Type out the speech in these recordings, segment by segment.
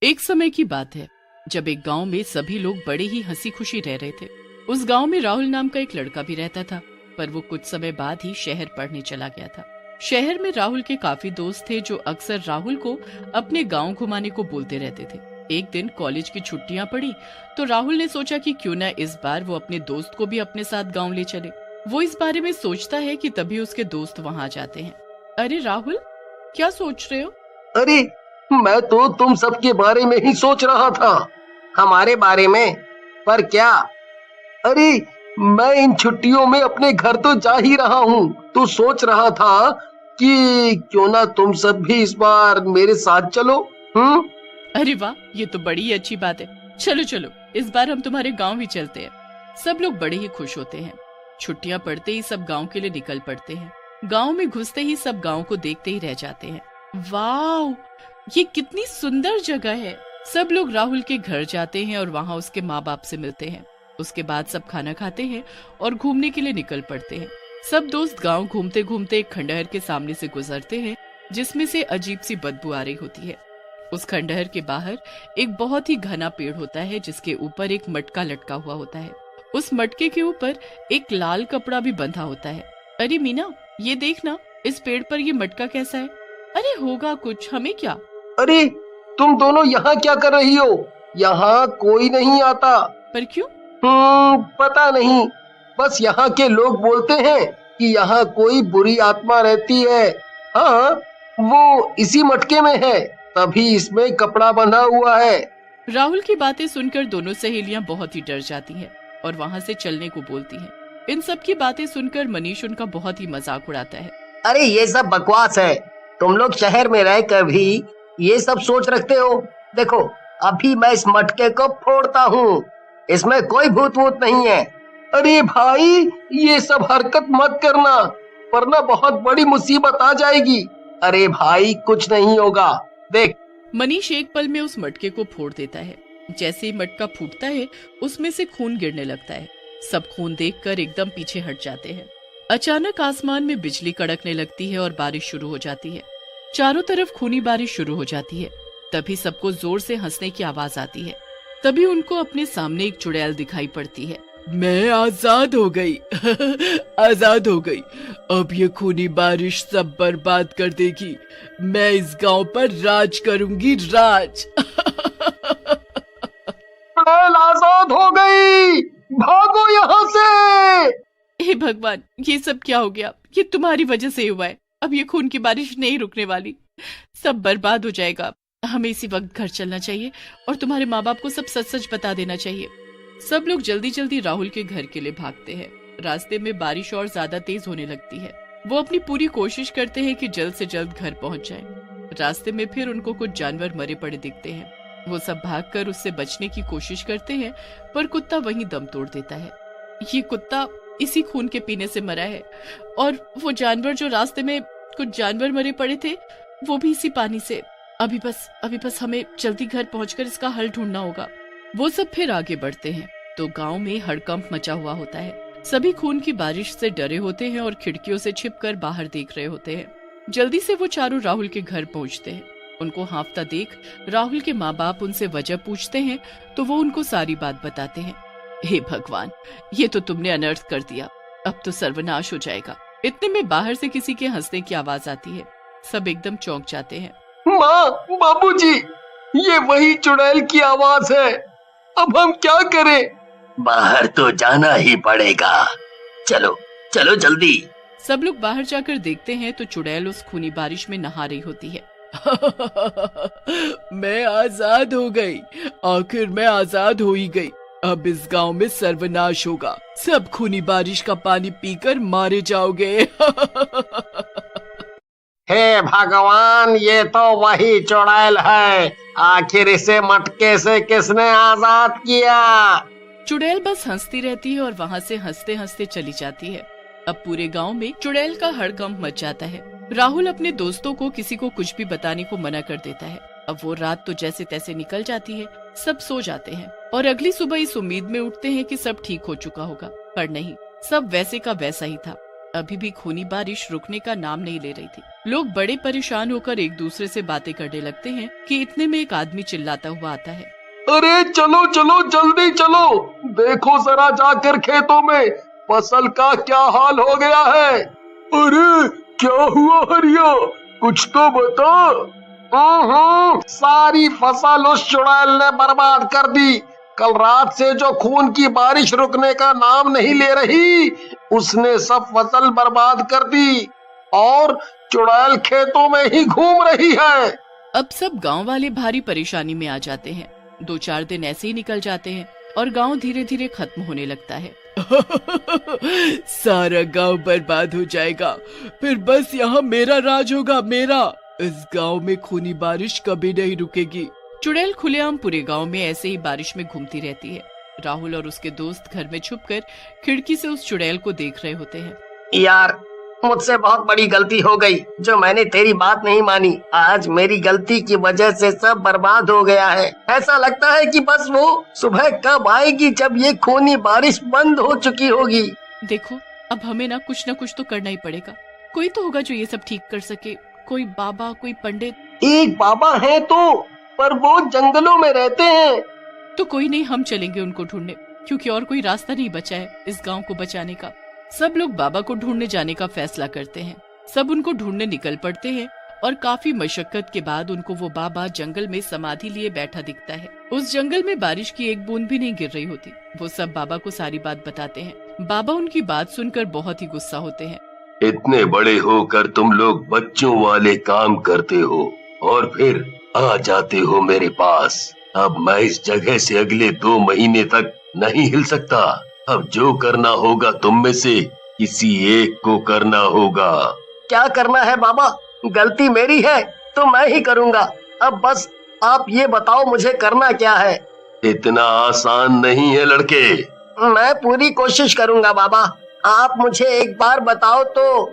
एक समय की बात है जब एक गांव में सभी लोग बड़े ही हंसी खुशी रह रहे थे। उस गांव में राहुल नाम का एक लड़का भी रहता था, पर वो कुछ समय बाद ही शहर पढ़ने चला गया था। शहर में राहुल के काफी दोस्त थे जो अक्सर राहुल को अपने गांव घुमाने को बोलते रहते थे। एक दिन कॉलेज की छुट्टियां पड़ी तो राहुल ने सोचा कि क्यों न इस बार वो अपने दोस्त को भी अपने साथ गाँव ले चले। वो इस बारे में सोचता है कि तभी उसके दोस्त वहाँ जाते हैं। अरे राहुल, क्या सोच रहे हो? अरे मैं तो तुम सबके बारे में ही सोच रहा था। हमारे बारे में? पर क्या? अरे मैं इन छुट्टियों में अपने घर तो जा ही रहा हूँ, तो सोच रहा था कि क्यों ना तुम सब भी इस बार मेरे साथ चलो। अरे वाह, ये तो बड़ी अच्छी बात है। चलो चलो, इस बार हम तुम्हारे गांव ही चलते हैं। सब लोग बड़े ही खुश होते हैं। छुट्टियां पड़ते ही सब गांव के लिए निकल पड़ते हैं। गांव में घुसते ही सब गांव को देखते ही रह जाते हैं। वाह, ये कितनी सुंदर जगह है। सब लोग राहुल के घर जाते हैं और वहाँ उसके माँ बाप से मिलते हैं। उसके बाद सब खाना खाते हैं और घूमने के लिए निकल पड़ते हैं। सब दोस्त गांव घूमते घूमते एक खंडहर के सामने से गुजरते हैं जिसमें से अजीब सी बदबू आ रही होती है। उस खंडहर के बाहर एक बहुत ही घना पेड़ होता है जिसके ऊपर एक मटका लटका हुआ होता है। उस मटके के ऊपर एक लाल कपड़ा भी बंधा होता है। अरे मीना, ये देखना, इस पेड़ पर ये मटका कैसा है? अरे होगा कुछ, हमें क्या। अरे तुम दोनों यहाँ क्या कर रही हो? यहाँ कोई नहीं आता। पर क्यों? पता नहीं, बस यहाँ के लोग बोलते हैं कि यहाँ कोई बुरी आत्मा रहती है। हाँ, वो इसी मटके में है, तभी इसमें कपड़ा बंधा हुआ है। राहुल की बातें सुनकर दोनों सहेलियां बहुत ही डर जाती हैं और वहाँ से चलने को बोलती हैं। इन सब की बातें सुनकर मनीष उनका बहुत ही मजाक उड़ाता है। अरे ये सब बकवास है, तुम लोग शहर में रहकर भी ये सब सोच रखते हो। देखो, अभी मैं इस मटके को फोड़ता हूँ, इसमें कोई भूत वूत नहीं है। अरे भाई, ये सब हरकत मत करना, वरना बहुत बड़ी मुसीबत आ जाएगी। अरे भाई, कुछ नहीं होगा, देख। मनीष एक पल में उस मटके को फोड़ देता है। जैसे ही मटका फूटता है उसमें से खून गिरने लगता है। सब खून देखकर एकदम पीछे हट जाते हैं। अचानक आसमान में बिजली कड़कने लगती है और बारिश शुरू हो जाती है। चारों तरफ खूनी बारिश शुरू हो जाती है। तभी सबको जोर से हंसने की आवाज आती है। तभी उनको अपने सामने एक चुड़ैल दिखाई पड़ती है। मैं आजाद हो गई आजाद हो गई। अब ये खूनी बारिश सब बर्बाद कर देगी। मैं इस गांव पर राज करूंगी, राज। चुड़ैल आजाद हो गई, भागो यहाँ से। हे भगवान, ये सब क्या हो गया? ये तुम्हारी वजह से हुआ है। अब ये खून की बारिश नहीं रुकने वाली, सब बर्बाद हो जाएगा। हमें इसी वक्त घर चलना चाहिए और तुम्हारे माँ बाप को सब सच सच बता देना चाहिए। सब लोग जल्दी जल्दी राहुल के घर के लिए भागते हैं। रास्ते में बारिश और ज्यादा तेज होने लगती है। वो अपनी पूरी कोशिश करते हैं कि जल्द से जल्द घर पहुंच जाएं। रास्ते में फिर उनको कुछ जानवर मरे पड़े दिखते हैं। वो सब भागकर उससे बचने की कोशिश करते हैं, पर कुत्ता वहीं दम तोड़ देता है। ये कुत्ता इसी खून के पीने से मरा है और वो जानवर जो रास्ते में कुछ जानवर मरे पड़े थे वो भी इसी पानी से। अभी बस हमें जल्दी घर पहुंचकर इसका हल ढूंढना होगा। वो सब फिर आगे बढ़ते हैं तो गांव में हड़कंप मचा हुआ होता है। सभी खून की बारिश से डरे होते हैं और खिड़कियों से छिपकर बाहर देख रहे होते हैं। जल्दी से वो चारों राहुल के घर पहुंचते हैं। उनको हांफता देख राहुल के माँ बाप उनसे वजह पूछते हैं तो वो उनको सारी बात बताते हैं। हे भगवान, ये तो तुमने अनर्थ कर दिया, अब तो सर्वनाश हो जाएगा। इतने में बाहर से किसी के हंसने की आवाज आती है। सब एकदम चौंक जाते हैं। माँ, बाबूजी, ये वही चुड़ैल की आवाज है। अब हम क्या करें? बाहर तो जाना ही पड़ेगा, चलो चलो जल्दी। सब लोग बाहर जाकर देखते हैं तो चुड़ैल उस खूनी बारिश में नहा रही होती है। मैं आजाद हो गई, आखिर मैं आजाद हो ही गई। अब इस गांव में सर्वनाश होगा, सब खूनी बारिश का पानी पीकर मारे जाओगे। हे भगवान, ये तो वही चुड़ैल है। आखिर इसे मटके से किसने आजाद किया? चुड़ैल बस हंसती रहती है और वहाँ से हंसते हंसते चली जाती है। अब पूरे गांव में चुड़ैल का हड़कंप मच जाता है। राहुल अपने दोस्तों को किसी को कुछ भी बताने को मना कर देता है। अब वो रात तो जैसे तैसे निकल जाती है। सब सो जाते हैं और अगली सुबह इस उम्मीद में उठते हैं कि सब ठीक हो चुका होगा, पर नहीं, सब वैसे का वैसा ही था। अभी भी खूनी बारिश रुकने का नाम नहीं ले रही थी। लोग बड़े परेशान होकर एक दूसरे से बातें करने लगते हैं कि इतने में एक आदमी चिल्लाता हुआ आता है। अरे चलो चलो जल्दी चलो, देखो जरा जाकर खेतों में फसल का क्या हाल हो गया है। अरे क्या हुआ हरिया, कुछ तो बता। सारी फसल उस चुड़ैल ने बर्बाद कर दी। कल रात से जो खून की बारिश रुकने का नाम नहीं ले रही, उसने सब फसल बर्बाद कर दी और चुड़ैल खेतों में ही घूम रही है। अब सब गांव वाले भारी परेशानी में आ जाते हैं। 2-4 दिन ऐसे ही निकल जाते हैं और गांव धीरे धीरे खत्म होने लगता है। सारा गांव बर्बाद हो जाएगा, फिर बस यहाँ मेरा राज होगा, मेरा। इस गांव में खूनी बारिश कभी नहीं रुकेगी। चुड़ैल खुलेआम पूरे गांव में ऐसे ही बारिश में घूमती रहती है। राहुल और उसके दोस्त घर में छुपकर खिड़की से उस चुड़ैल को देख रहे होते हैं। यार, मुझसे बहुत बड़ी गलती हो गई जो मैंने तेरी बात नहीं मानी। आज मेरी गलती की वजह से सब बर्बाद हो गया है। ऐसा लगता है कि बस वो सुबह कब आएगी जब ये खूनी बारिश बंद हो चुकी होगी। देखो, अब हमें ना कुछ तो करना ही पड़ेगा। कोई तो होगा जो ये सब ठीक कर सके, कोई बाबा, कोई पंडित। एक बाबा है तो, पर वो जंगलों में रहते हैं। तो कोई नहीं, हम चलेंगे उनको ढूंढने, क्योंकि और कोई रास्ता नहीं बचा है इस गांव को बचाने का। सब लोग बाबा को ढूंढने जाने का फैसला करते हैं। सब उनको ढूंढने निकल पड़ते हैं और काफी मशक्कत के बाद उनको वो बाबा जंगल में समाधि लिए बैठा दिखता है। उस जंगल में बारिश की एक बूंद भी नहीं गिर रही होती। वो सब बाबा को सारी बात बताते हैं। बाबा उनकी बात सुनकर बहुत ही गुस्सा होते हैं। इतने बड़े होकर तुम लोग बच्चों वाले काम करते हो और फिर आ जाते हो मेरे पास। अब मैं इस जगह से अगले 2 महीने तक नहीं हिल सकता। अब जो करना होगा तुम में से किसी एक को करना होगा। क्या करना है बाबा? गलती मेरी है तो मैं ही करूँगा। अब बस आप ये बताओ मुझे करना क्या है। इतना आसान नहीं है लड़के। मैं पूरी कोशिश करूँगा बाबा, आप मुझे एक बार बताओ तो।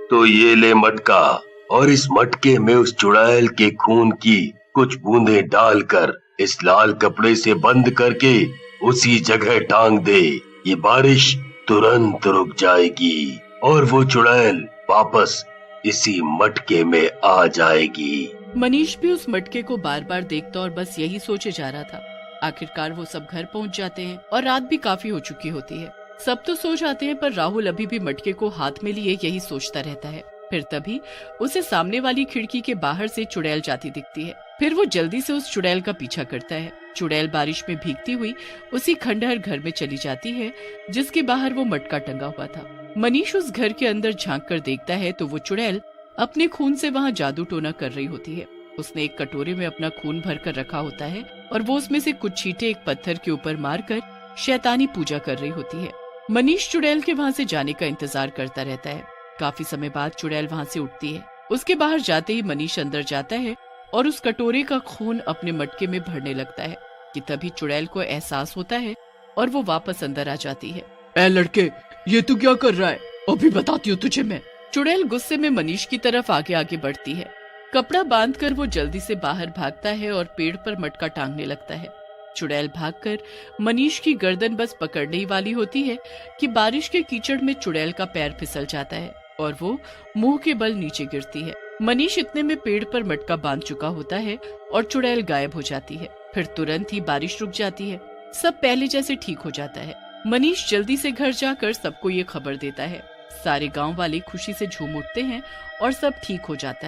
तो ये ले मटका, और इस मटके में उस चुड़ैल के खून की कुछ बूंदें डालकर इस लाल कपड़े से बंद करके उसी जगह टांग दे। ये बारिश तुरंत रुक जाएगी और वो चुड़ैल वापस इसी मटके में आ जाएगी। मनीष भी उस मटके को बार बार देखता और बस यही सोचे जा रहा था। आखिरकार वो सब घर पहुंच जाते हैं और रात भी काफी हो चुकी होती है। सब तो सो जाते हैं, पर राहुल अभी भी मटके को हाथ में लिए यही सोचता रहता है। फिर तभी उसे सामने वाली खिड़की के बाहर से चुड़ैल जाती दिखती है। फिर वो जल्दी से उस चुड़ैल का पीछा करता है। चुड़ैल बारिश में भीगती हुई उसी खंडहर घर में चली जाती है जिसके बाहर वो मटका टंगा हुआ था। मनीष उस घर के अंदर झांक कर देखता है तो वो चुड़ैल अपने खून से वहाँ जादू टोना कर रही होती है। उसने एक कटोरे में अपना खून भर कर रखा होता है और वो उसमें से कुछ छींटे एक पत्थर के ऊपर मारकर शैतानी पूजा कर रही होती है। मनीष चुड़ैल के वहाँ से जाने का इंतजार करता रहता है। काफी समय बाद चुड़ैल वहाँ से उठती है। उसके बाहर जाते ही मनीष अंदर जाता है और उस कटोरे का खून अपने मटके में भरने लगता है कि तभी चुड़ैल को एहसास होता है और वो वापस अंदर आ जाती है। ए लड़के, ये तू क्या कर रहा है? अभी बताती हूँ तुझे मैं। चुड़ैल गुस्से में मनीष की तरफ आगे आगे बढ़ती है। कपड़ा बांधकर वो जल्दी से बाहर भागता है और पेड़ पर मटका टांगने लगता है। चुड़ैल भागकर मनीष की गर्दन बस पकड़ने ही वाली होती है कि बारिश के कीचड़ में चुड़ैल का पैर फिसल जाता है और वो मुंह के बल नीचे गिरती है। मनीष इतने में पेड़ पर मटका बांध चुका होता है और चुड़ैल गायब हो जाती है। फिर तुरंत ही बारिश रुक जाती है। सब पहले जैसे ठीक हो जाता है। मनीष जल्दी से घर जाकर सबको ये खबर देता है। सारे गांव वाले खुशी से झूम उठते हैं और सब ठीक हो जाता है।